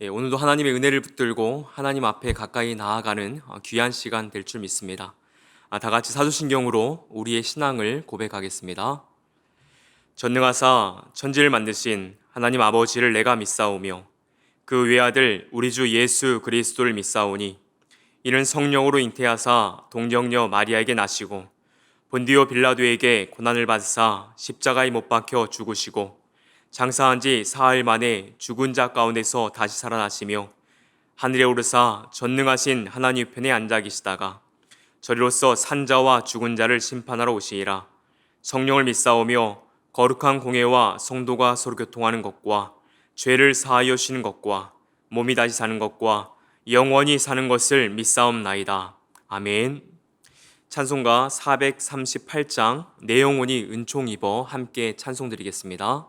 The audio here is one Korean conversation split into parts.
오늘도 하나님의 은혜를 붙들고 하나님 앞에 가까이 나아가는 귀한 시간 될 줄 믿습니다. 다 같이 사도신경으로 우리의 신앙을 고백하겠습니다. 전능하사 천지를 만드신 하나님 아버지를 내가 믿사오며 그 외아들 우리 주 예수 그리스도를 믿사오니 이는 성령으로 잉태하사 동정녀 마리아에게 나시고 본디오 빌라도에게 고난을 받으사 십자가에 못 박혀 죽으시고 장사한 지 사흘 만에 죽은 자 가운데서 다시 살아나시며 하늘에 오르사 전능하신 하나님 편에 앉아 계시다가 저리로서 산자와 죽은 자를 심판하러 오시리라. 성령을 믿사오며 거룩한 공회와 성도가 서로 교통하는 것과 죄를 사하여 쉬는 것과 몸이 다시 사는 것과 영원히 사는 것을 믿사옵나이다. 아멘. 찬송가 438장 내 영혼이 은총 입어 함께 찬송드리겠습니다.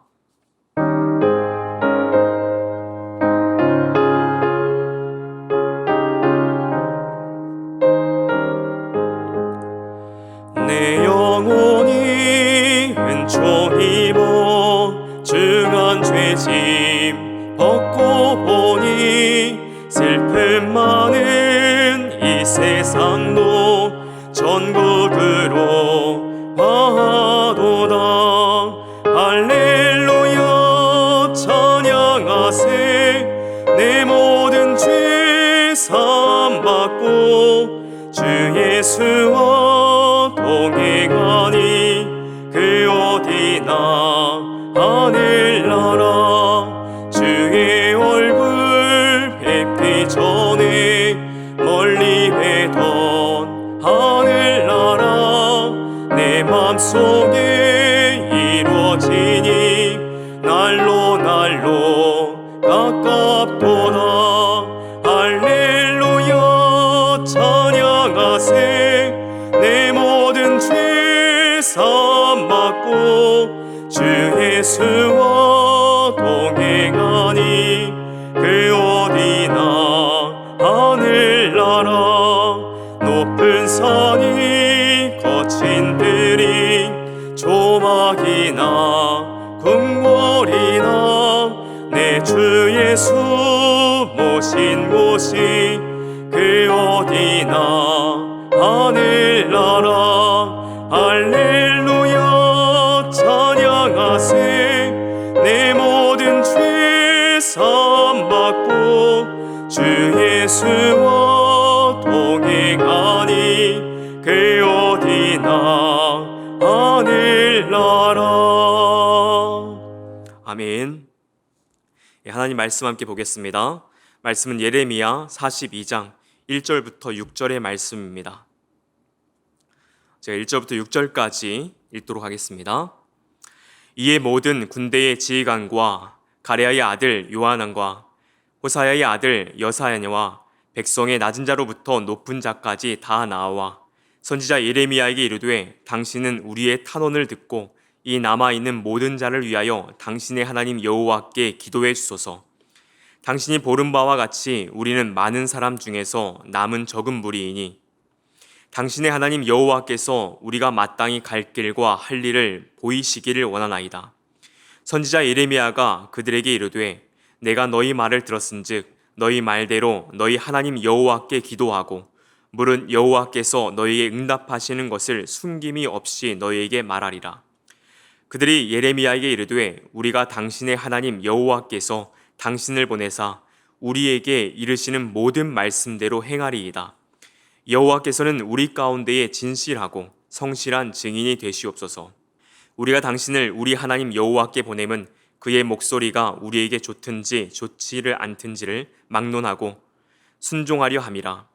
내 영혼이 은총 입어 중한 죄짐 벗고 보니 슬픔 많은 이 세상도 천국으로 가도다. 할렐루야 찬양하세. 내 모든 죄 사함받고 주 예수와 동행하니 그 어디나 하늘나라. 주의 얼굴 뵙기 전에 멀리 뵈던 하늘나라 내 맘속에 이루어지니 날로 날로 가깝도다. 할렐루야 찬양하세. 내 모든 죄 사함받고 주 예수와 동행하니 그 어디나 하늘나라. 높은 산이 거친 들이 조막이나 궁궐이나 내 주 예수 모신 곳이 그 어디나 하늘나라. 할렐루야 찬양하세. 내 모든 죄 사함받고 주 예수와 동행하니 그 어디나 하늘나라. 아멘. 하나님 말씀 함께 보겠습니다. 말씀은 예레미야 42장 1절부터 6절의 말씀입니다. 제가 1절부터 6절까지 읽도록 하겠습니다. 이에 모든 군대의 지휘관과 가레아의 아들 요하난과 호사야의 아들 여사야와 백성의 낮은 자로부터 높은 자까지 다 나와 선지자 예레미야에게 이르되 당신은 우리의 탄원을 듣고 이 남아있는 모든 자를 위하여 당신의 하나님 여호와께 기도해 주소서. 당신이 보른 바와 같이 우리는 많은 사람 중에서 남은 적은 무리이니 당신의 하나님 여호와께서 우리가 마땅히 갈 길과 할 일을 보이시기를 원하나이다. 선지자 예레미야가 그들에게 이르되 내가 너희 말을 들었은즉 너희 말대로 너희 하나님 여호와께 기도하고 물은 여호와께서 너희에게 응답하시는 것을 숨김이 없이 너희에게 말하리라. 그들이 예레미야에게 이르되 우리가 당신의 하나님 여호와께서 당신을 보내사 우리에게 이르시는 모든 말씀대로 행하리이다. 여호와께서는 우리 가운데에 진실하고 성실한 증인이 되시옵소서. 우리가 당신을 우리 하나님 여호와께 보냄은 그의 목소리가 우리에게 좋든지 좋지를 않든지를 막론하고 순종하려 함이라.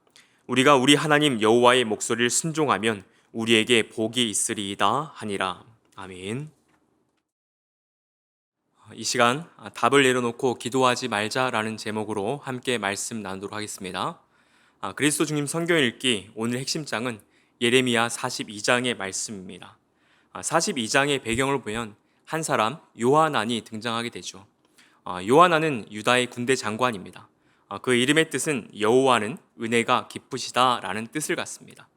우리가 우리 하나님 여호와의 목소리를 순종하면 우리에게 복이 있으리이다 하니라. 아멘. 이 시간 답을 내려놓고 기도하지 말자라는 제목으로 함께 말씀 나누도록 하겠습니다. 그리스도 주님 성경 읽기 오늘 핵심장은 예레미야 42장의 말씀입니다. 42장의 배경을 보면 한 사람 요하난이 등장하게 되죠. 요하난은 유다의 군대 장관입니다. 그 이름의 뜻은 여호와는 은혜가 깊으시다라는 뜻을 갖습니다.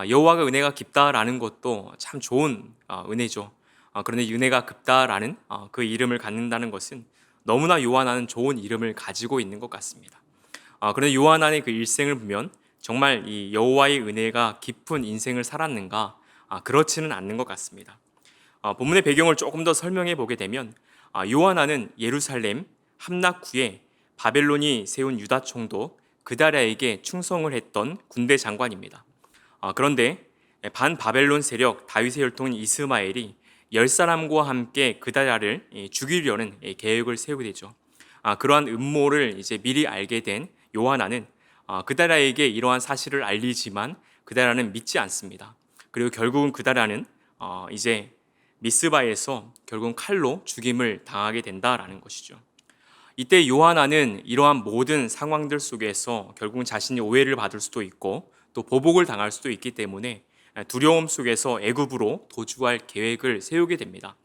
여호와가 은혜가 깊다라는 것도 참 좋은 은혜죠. 그런데 은혜가 깊다라는 그 이름을 갖는다는 것은 너무나 요한하는 좋은 이름을 가지고 있는 것 같습니다. 그런데 요한의 그 일생을 보면 정말 이 여호와의 은혜가 깊은 인생을 살았는가? 그렇지는 않는 것 같습니다. 본문의 배경을 조금 더 설명해 보게 되면 요한하는 예루살렘 함락후에 바벨론이 세운 유다 총독 그다랴에게 충성을 했던 군대 장관입니다. 그런데 반바벨론 세력 다윗의 혈통인 이스마엘이 10사람과 함께 그다랴를 죽이려는 계획을 세우게 되죠. 그러한 음모를 이제 미리 알게 된 요한하는 그다랴에게 이러한 사실을 알리지만 그다랴는 믿지 않습니다. 그리고 결국은 그다랴는 이제 미스바에서 결국은 칼로 죽임을 당하게 된다라는 것이죠. 이때 요한하는 이러한 모든 상황들 속에서 결국은 자신이 오해를 받을 수도 있고 또 보복을 당할 수도 있기 때문에 두려움 속에서 애굽으로 도주할 계획을 세우게 됩니다.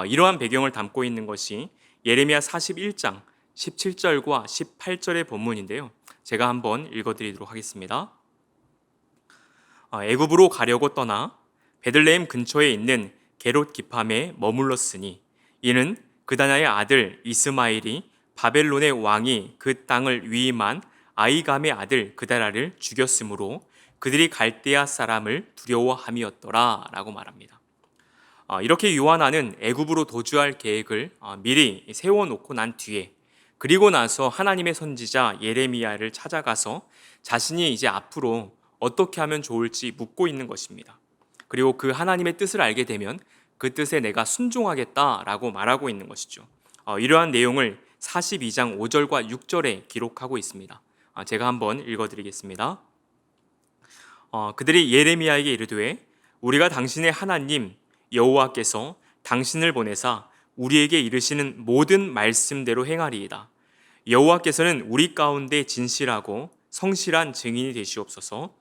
이러한 배경을 담고 있는 것이 예레미야 41장 17절과 18절의 본문인데요. 제가 한번 읽어드리도록 하겠습니다. 애굽으로 가려고 떠나 베들레헴 근처에 있는 게롯 기팜에 머물렀으니 이는 그다냐의 아들 이스마엘이 바벨론의 왕이 그 땅을 위임한 아이감의 아들 그다랴를 죽였으므로 그들이 갈대아 사람을 두려워함이었더라 라고 말합니다. 이렇게 요한하는 애굽으로 도주할 계획을 미리 세워놓고 난 뒤에 그리고 나서 하나님의 선지자 예레미야를 찾아가서 자신이 이제 앞으로 어떻게 하면 좋을지 묻고 있는 것입니다. 그리고 그 하나님의 뜻을 알게 되면 그 뜻에 내가 순종하겠다라고 말하고 있는 것이죠. 이러한 내용을 42장 5절과 6절에 기록하고 있습니다. 제가 한번 읽어드리겠습니다. 그들이 예레미야에게 이르되 우리가 당신의 하나님 여호와께서 당신을 보내사 우리에게 이르시는 모든 말씀대로 행하리이다. 여호와께서는 우리 가운데 진실하고 성실한 증인이 되시옵소서.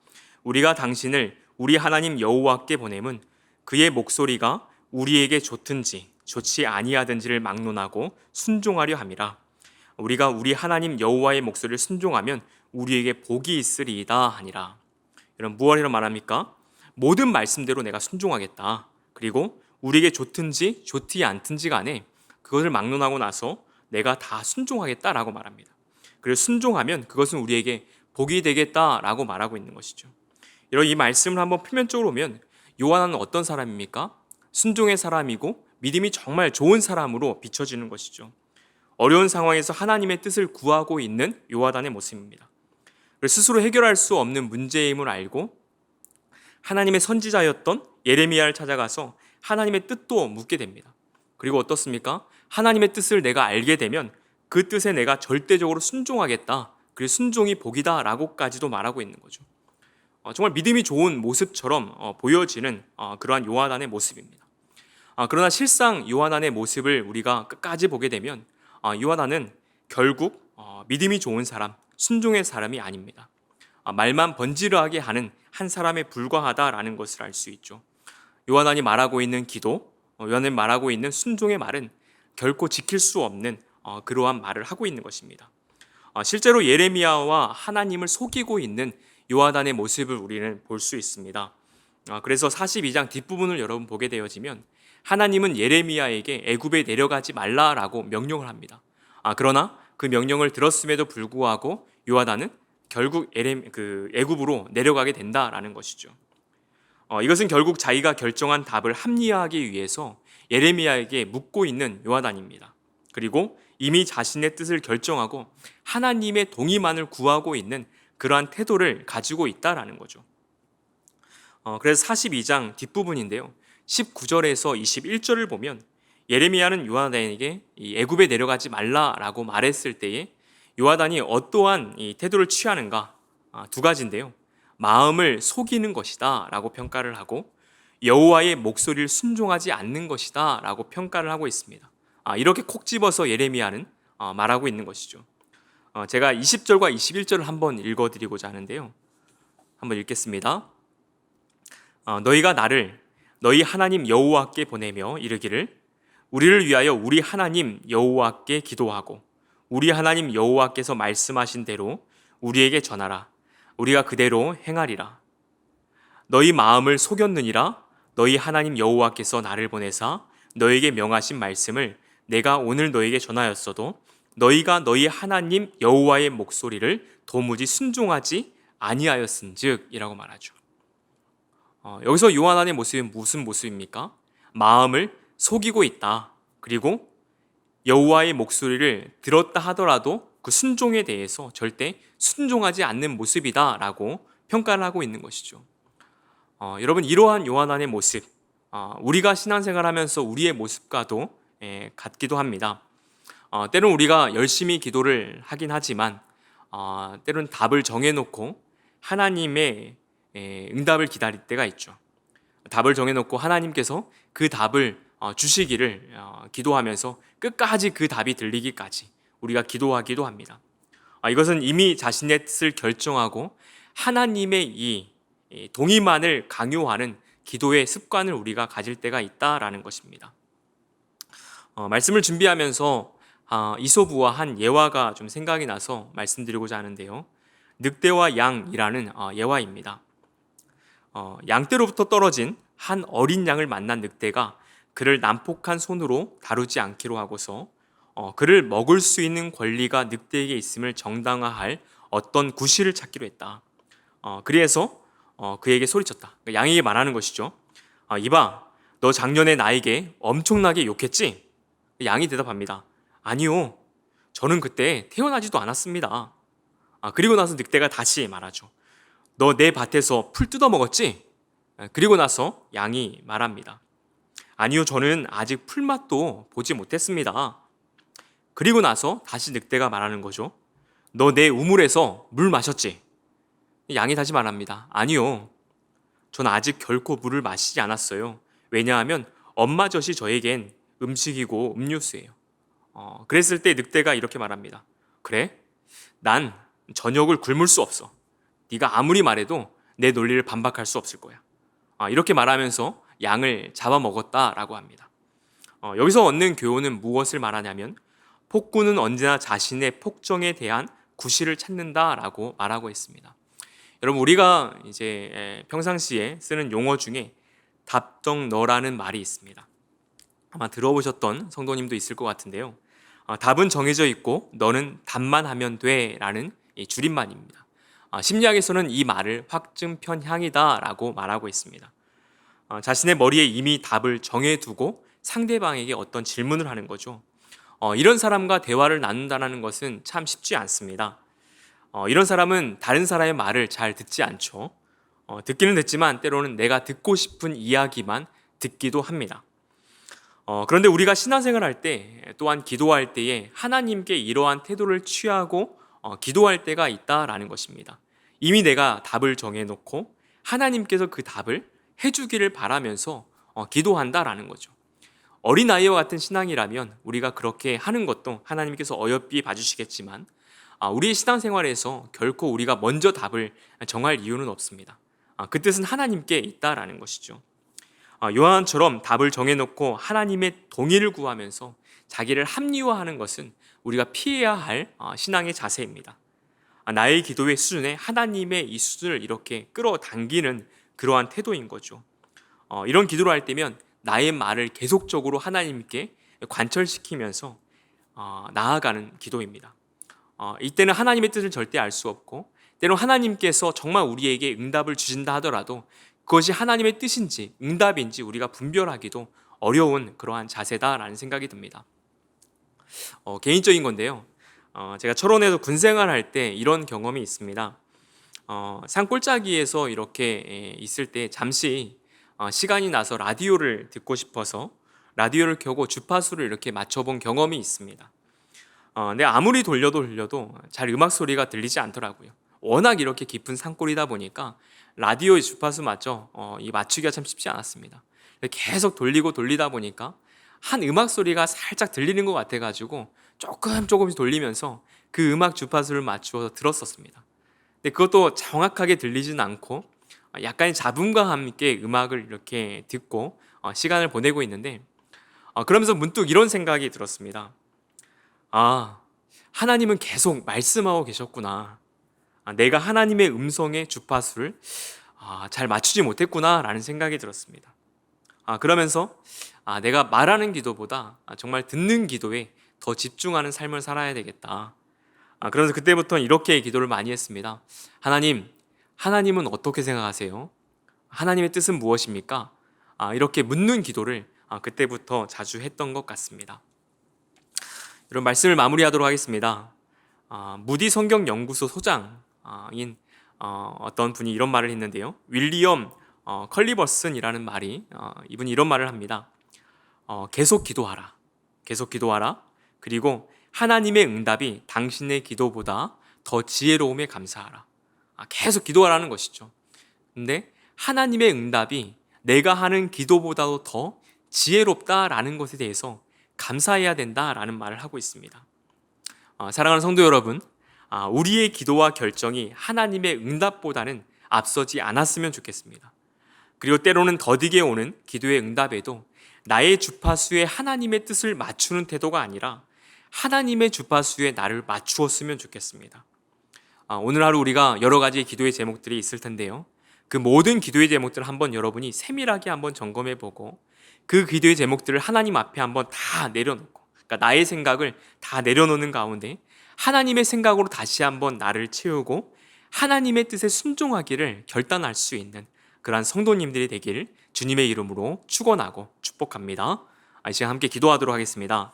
우리가 당신을 우리 하나님 여호와께 보냄은 그의 목소리가 우리에게 좋든지 좋지 아니하든지를 막론하고 순종하려 함이라. 우리가 우리 하나님 여호와의 목소리를 순종하면 우리에게 복이 있으리이다 하니라. 이런 무엇이라 말합니까? 모든 말씀대로 내가 순종하겠다. 그리고 우리에게 좋든지 좋지 않든지 간에 그것을 막론하고 나서 내가 다 순종하겠다라고 말합니다. 그리고 순종하면 그것은 우리에게 복이 되겠다라고 말하고 있는 것이죠. 이런 이 말씀을 한번 표면적으로 보면 요한은 어떤 사람입니까? 순종의 사람이고 믿음이 정말 좋은 사람으로 비춰지는 것이죠. 어려운 상황에서 하나님의 뜻을 구하고 있는 요한의 모습입니다. 스스로 해결할 수 없는 문제임을 알고 하나님의 선지자였던 예레미야를 찾아가서 하나님의 뜻도 묻게 됩니다. 그리고 어떻습니까? 하나님의 뜻을 내가 알게 되면 그 뜻에 내가 절대적으로 순종하겠다. 그리고 순종이 복이다 라고까지도 말하고 있는 거죠. 정말 믿음이 좋은 모습처럼 보여지는 그러한 요한의 모습입니다. 그러나 실상 요한의 모습을 우리가 끝까지 보게 되면 요한은 결국 믿음이 좋은 사람, 순종의 사람이 아닙니다. 말만 번지르하게 하는 한 사람에 불과하다라는 것을 알 수 있죠. 요한이 말하고 있는 기도, 요한이 말하고 있는 순종의 말은 결코 지킬 수 없는 그러한 말을 하고 있는 것입니다. 실제로 예레미야와 하나님을 속이고 있는 요한의 모습을 우리는 볼 수 있습니다. 그래서 42장 뒷부분을 여러분 보게 되어지면 하나님은 예레미야에게 애굽에 내려가지 말라라고 명령을 합니다. 그러나 그 명령을 들었음에도 불구하고 요한은 결국 애굽으로 내려가게 된다라는 것이죠. 이것은 결국 자기가 결정한 답을 합리화하기 위해서 예레미야에게 묻고 있는 요한입니다. 그리고 이미 자신의 뜻을 결정하고 하나님의 동의만을 구하고 있는 그러한 태도를 가지고 있다라는 거죠. 그래서 42장 뒷부분인데요. 19절에서 21절을 보면 예레미야는 요한에게 애굽에 내려가지 말라라고 말했을 때에 요한이 어떠한 이 태도를 취하는가? 두 가지인데요. 마음을 속이는 것이다 라고 평가를 하고 여호와의 목소리를 순종하지 않는 것이다 라고 평가를 하고 있습니다. 이렇게 콕 집어서 예레미야는 말하고 있는 것이죠. 제가 20절과 21절을 한번 읽어드리고자 하는데요. 한번 읽겠습니다. 너희가 나를 너희 하나님 여호와께 보내며 이르기를 우리를 위하여 우리 하나님 여호와께 기도하고 우리 하나님 여호와께서 말씀하신 대로 우리에게 전하라. 우리가 그대로 행하리라. 너희 마음을 속였느니라. 너희 하나님 여호와께서 나를 보내사 너에게 명하신 말씀을 내가 오늘 너에게 전하였어도 너희가 너희 하나님 여호와의 목소리를 도무지 순종하지 아니하였은즉이라고 말하죠. 여기서 요한안의 모습이 무슨 모습입니까? 마음을 속이고 있다. 그리고 여호와의 목소리를 들었다 하더라도 그 순종에 대해서 절대 순종하지 않는 모습이다라고 평가를 하고 있는 것이죠. 여러분, 이러한 요한안의 모습, 우리가 신앙생활하면서 우리의 모습과도 같기도 합니다. 때론 우리가 열심히 기도를 하긴 하지만 때론 답을 정해놓고 하나님의 응답을 기다릴 때가 있죠. 답을 정해놓고 하나님께서 그 답을 주시기를 기도하면서 끝까지 그 답이 들리기까지 우리가 기도하기도 합니다. 이것은 이미 자신의 뜻을 결정하고 하나님의 이 동의만을 강요하는 기도의 습관을 우리가 가질 때가 있다라는 것입니다. 말씀을 준비하면서 이솝우와 한 예화가 좀 생각이 나서 말씀드리고자 하는데요. 늑대와 양이라는 예화입니다. 양떼로부터 떨어진 한 어린 양을 만난 늑대가 그를 난폭한 손으로 다루지 않기로 하고서 그를 먹을 수 있는 권리가 늑대에게 있음을 정당화할 어떤 구실을 찾기로 했다. 그래서 그에게 소리쳤다. 양에게 말하는 것이죠. 이봐, 너 작년에 나에게 엄청나게 욕했지? 양이 대답합니다. 아니요, 저는 그때 태어나지도 않았습니다. 그리고 나서 늑대가 다시 말하죠. 너 내 밭에서 풀 뜯어 먹었지? 그리고 나서 양이 말합니다. 아니요, 저는 아직 풀맛도 보지 못했습니다. 그리고 나서 다시 늑대가 말하는 거죠. 너 내 우물에서 물 마셨지? 양이 다시 말합니다. 아니요, 전 아직 결코 물을 마시지 않았어요. 왜냐하면 엄마 젖이 저에겐 음식이고 음료수예요. 그랬을 때 늑대가 이렇게 말합니다. 그래? 난 저녁을 굶을 수 없어. 네가 아무리 말해도 내 논리를 반박할 수 없을 거야. 이렇게 말하면서 양을 잡아먹었다라고 합니다. 여기서 얻는 교훈은 무엇을 말하냐면 폭군은 언제나 자신의 폭정에 대한 구실을 찾는다라고 말하고 있습니다. 여러분, 우리가 이제 평상시에 쓰는 용어 중에 답정너라는 말이 있습니다. 아마 들어보셨던 성도님도 있을 것 같은데요. 답은 정해져 있고 너는 답만 하면 돼라는 줄임말입니다. 심리학에서는 이 말을 확증편향이다라고 말하고 있습니다. 자신의 머리에 이미 답을 정해두고 상대방에게 어떤 질문을 하는 거죠. 이런 사람과 대화를 나눈다는 것은 참 쉽지 않습니다. 이런 사람은 다른 사람의 말을 잘 듣지 않죠. 듣기는 듣지만 때로는 내가 듣고 싶은 이야기만 듣기도 합니다. 그런데 우리가 신앙생활 할 때 또한 기도할 때에 하나님께 이러한 태도를 취하고 기도할 때가 있다라는 것입니다. 이미 내가 답을 정해놓고 하나님께서 그 답을 해주기를 바라면서 기도한다라는 거죠. 어린아이와 같은 신앙이라면 우리가 그렇게 하는 것도 하나님께서 어여삐 봐주시겠지만 우리의 신앙생활에서 결코 우리가 먼저 답을 정할 이유는 없습니다. 그 뜻은 하나님께 있다라는 것이죠. 요한처럼 답을 정해놓고 하나님의 동의를 구하면서 자기를 합리화하는 것은 우리가 피해야 할 신앙의 자세입니다. 나의 기도의 수준에 하나님의 이 수준을 이렇게 끌어당기는 그러한 태도인 거죠. 이런 기도를 할 때면 나의 말을 계속적으로 하나님께 관철시키면서 나아가는 기도입니다. 이때는 하나님의 뜻을 절대 알 수 없고 때론 하나님께서 정말 우리에게 응답을 주신다 하더라도 그것이 하나님의 뜻인지 응답인지 우리가 분별하기도 어려운 그러한 자세다라는 생각이 듭니다. 개인적인 건데요. 제가 철원에서 군생활 할 때 이런 경험이 있습니다. 산골짜기에서 이렇게 있을 때 잠시 시간이 나서 라디오를 듣고 싶어서 라디오를 켜고 주파수를 이렇게 맞춰본 경험이 있습니다. 근데 아무리 돌려도 잘 음악 소리가 들리지 않더라고요. 워낙 이렇게 깊은 산골이다 보니까 라디오의 주파수 맞죠? 이 맞추기가 참 쉽지 않았습니다. 계속 돌리다 보니까 한 음악 소리가 살짝 들리는 것 같아가지고 조금씩 돌리면서 그 음악 주파수를 맞추어서 들었었습니다. 근데 그것도 정확하게 들리진 않고 약간의 잡음과 함께 음악을 이렇게 듣고 시간을 보내고 있는데 그러면서 문득 이런 생각이 들었습니다. 하나님은 계속 말씀하고 계셨구나. 내가 하나님의 음성의 주파수를 잘 맞추지 못했구나라는 생각이 들었습니다. 그러면서 내가 말하는 기도보다 정말 듣는 기도에 더 집중하는 삶을 살아야 되겠다. 그래서 그때부터 이렇게 기도를 많이 했습니다. 하나님은 어떻게 생각하세요? 하나님의 뜻은 무엇입니까? 이렇게 묻는 기도를 그때부터 자주 했던 것 같습니다. 이런 말씀을 마무리하도록 하겠습니다. 무디 성경 연구소 소장인 어떤 분이 이런 말을 했는데요. 윌리엄 컬리버슨이라는 말이 이분이 이런 말을 합니다. 계속 기도하라. 계속 기도하라. 그리고 하나님의 응답이 당신의 기도보다 더 지혜로움에 감사하라. 계속 기도하라는 것이죠. 근데 하나님의 응답이 내가 하는 기도보다도 더 지혜롭다라는 것에 대해서 감사해야 된다라는 말을 하고 있습니다. 사랑하는 성도 여러분, 우리의 기도와 결정이 하나님의 응답보다는 앞서지 않았으면 좋겠습니다. 그리고 때로는 더디게 오는 기도의 응답에도 나의 주파수에 하나님의 뜻을 맞추는 태도가 아니라 하나님의 주파수에 나를 맞추었으면 좋겠습니다. 오늘 하루 우리가 여러 가지의 기도의 제목들이 있을 텐데요. 그 모든 기도의 제목들을 한번 여러분이 세밀하게 한번 점검해보고 그 기도의 제목들을 하나님 앞에 한번 다 내려놓고, 그러니까 나의 생각을 다 내려놓는 가운데 하나님의 생각으로 다시 한번 나를 채우고 하나님의 뜻에 순종하기를 결단할 수 있는 그러한 성도님들이 되길 주님의 이름으로 축원하고 축복합니다. 이 시간 함께 기도하도록 하겠습니다.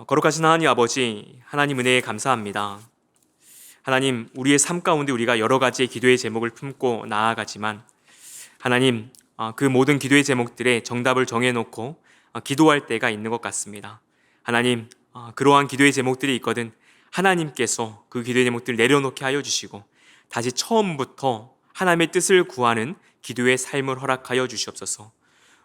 거룩하신 하나님 아버지, 하나님 은혜에 감사합니다. 하나님, 우리의 삶 가운데 우리가 여러 가지의 기도의 제목을 품고 나아가지만 하나님, 그 모든 기도의 제목들의 정답을 정해놓고 기도할 때가 있는 것 같습니다. 하나님, 그러한 기도의 제목들이 있거든 하나님께서 그 기도의 제목들을 내려놓게 하여 주시고 다시 처음부터 하나님의 뜻을 구하는 기도의 삶을 허락하여 주시옵소서.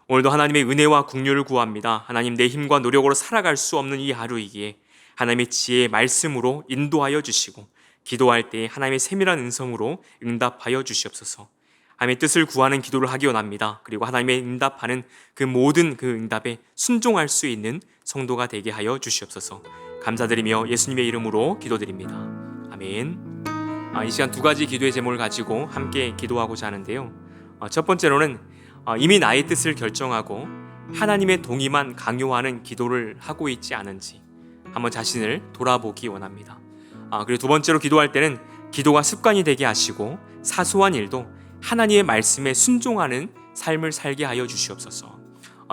오늘도 하나님의 은혜와 긍휼을 구합니다. 하나님, 내 힘과 노력으로 살아갈 수 없는 이 하루이기에 하나님의 지혜의 말씀으로 인도하여 주시고 기도할 때 하나님의 세밀한 음성으로 응답하여 주시옵소서. 하나님의 뜻을 구하는 기도를 하기 원합니다. 그리고 하나님의 응답하는 그 모든 그 응답에 순종할 수 있는 성도가 되게 하여 주시옵소서. 감사드리며 예수님의 이름으로 기도드립니다. 아멘. 이 시간 두 가지 기도의 제목을 가지고 함께 기도하고자 하는데요. 첫 번째로는 이미 나의 뜻을 결정하고 하나님의 동의만 강요하는 기도를 하고 있지 않은지 한번 자신을 돌아보기 원합니다. 그리고 두 번째로 기도할 때는 기도가 습관이 되게 하시고 사소한 일도 하나님의 말씀에 순종하는 삶을 살게 하여 주시옵소서.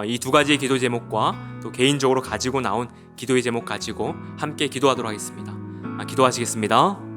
이 두 가지의 기도 제목과 또 개인적으로 가지고 나온 기도의 제목 가지고 함께 기도하도록 하겠습니다. 기도하시겠습니다.